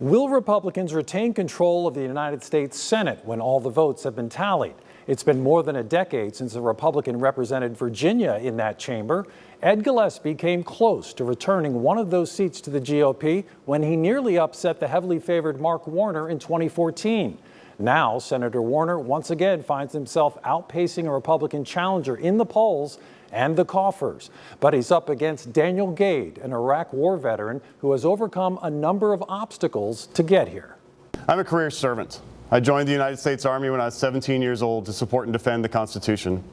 Will Republicans retain control of the United States Senate when all the votes have been tallied? It's been more than a decade since a Republican represented Virginia in that chamber. Ed Gillespie came close to returning one of those seats to the GOP when he nearly upset the heavily favored Mark Warner in 2014. Now, Senator Warner once again finds himself outpacing a Republican challenger in the polls and the coffers. But he's up against Daniel Gade, an Iraq war veteran who has overcome a number of obstacles to get here. I'm a career servant. I joined the United States Army when I was 17 years old to support and defend the Constitution.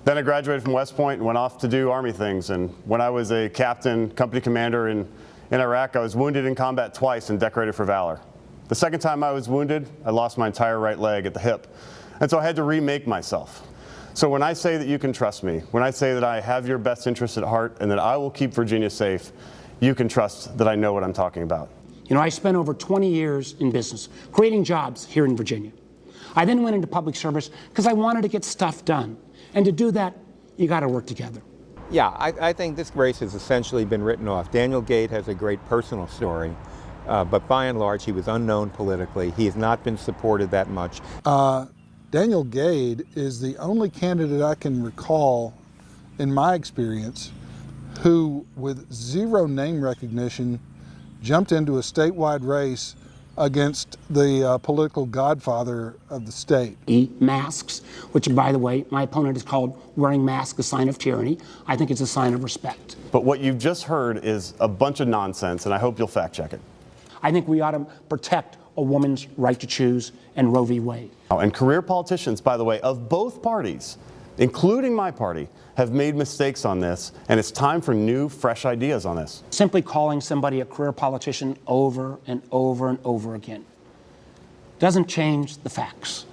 Then I graduated from West Point and went off to do Army things. And when I was a captain, company commander in Iraq, I was wounded in combat twice and decorated for valor. The second time I was wounded, I lost my entire right leg at the hip. And so I had to remake myself. So when I say that you can trust me, when I say that I have your best interests at heart and that I will keep Virginia safe, you can trust that I know what I'm talking about. You know, I spent over 20 years in business, creating jobs here in Virginia. I then went into public service because I wanted to get stuff done. And to do that, you got to work together. Yeah, I think this race has essentially been written off. Daniel Gade has a great personal story, but by and large, he was unknown politically. He has not been supported that much. Daniel Gade is the only candidate I can recall, in my experience, who, with zero name recognition, jumped into a statewide race against the political godfather of the state. Masks, which, by the way, my opponent has called wearing masks a sign of tyranny. I think it's a sign of respect. But what you've just heard is a bunch of nonsense, and I hope you'll fact check it. I think we ought to protect a woman's right to choose and Roe v. Wade. And career politicians, by the way, of both parties, including my party, have made mistakes on this, and it's time for new, fresh ideas on this. Simply calling somebody a career politician over and over and over again doesn't change the facts.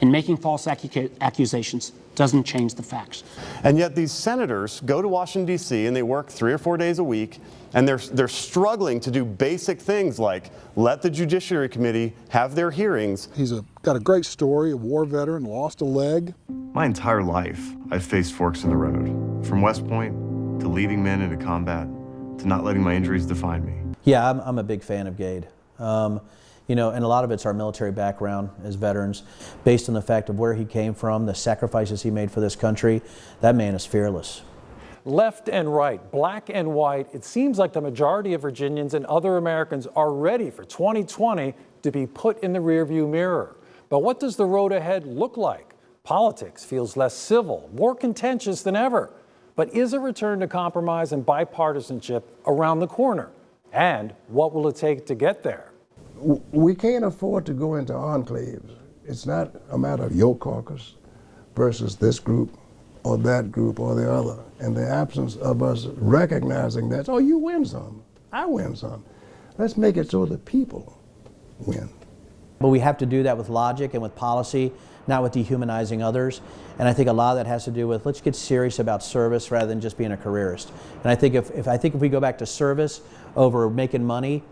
And making false accusations doesn't change the facts. And yet these senators go to Washington, D.C., and they work 3 or 4 days a week, and they're struggling to do basic things like let the Judiciary Committee have their hearings. He's got a great story, a war veteran, lost a leg. My entire life, I've faced forks in the road. From West Point to leading men into combat to not letting my injuries define me. Yeah, I'm a big fan of Gade. You know, and a lot of it's our military background as veterans, based on the fact of where he came from, the sacrifices he made for this country. That man is fearless. Left and right, black and white, it seems like the majority of Virginians and other Americans are ready for 2020 to be put in the rearview mirror. But what does the road ahead look like? Politics feels less civil, more contentious than ever. But is a return to compromise and bipartisanship around the corner? And what will it take to get there? We can't afford to go into enclaves. It's not a matter of your caucus versus this group or that group or the other. In the absence of us recognizing that, oh, you win some, I win some. Let's make it so the people win. But we have to do that with logic and with policy, not with dehumanizing others. And I think a lot of that has to do with let's get serious about service rather than just being a careerist. And I think if we go back to service over making money,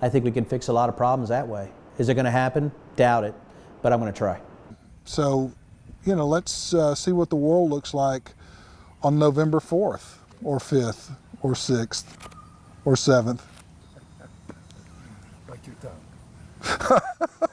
I think we can fix a lot of problems that way. Is it going to happen? Doubt it, but I'm going to try. So, you know, let's see what the world looks like on November 4th or 5th or 6th or 7th. Like your tongue.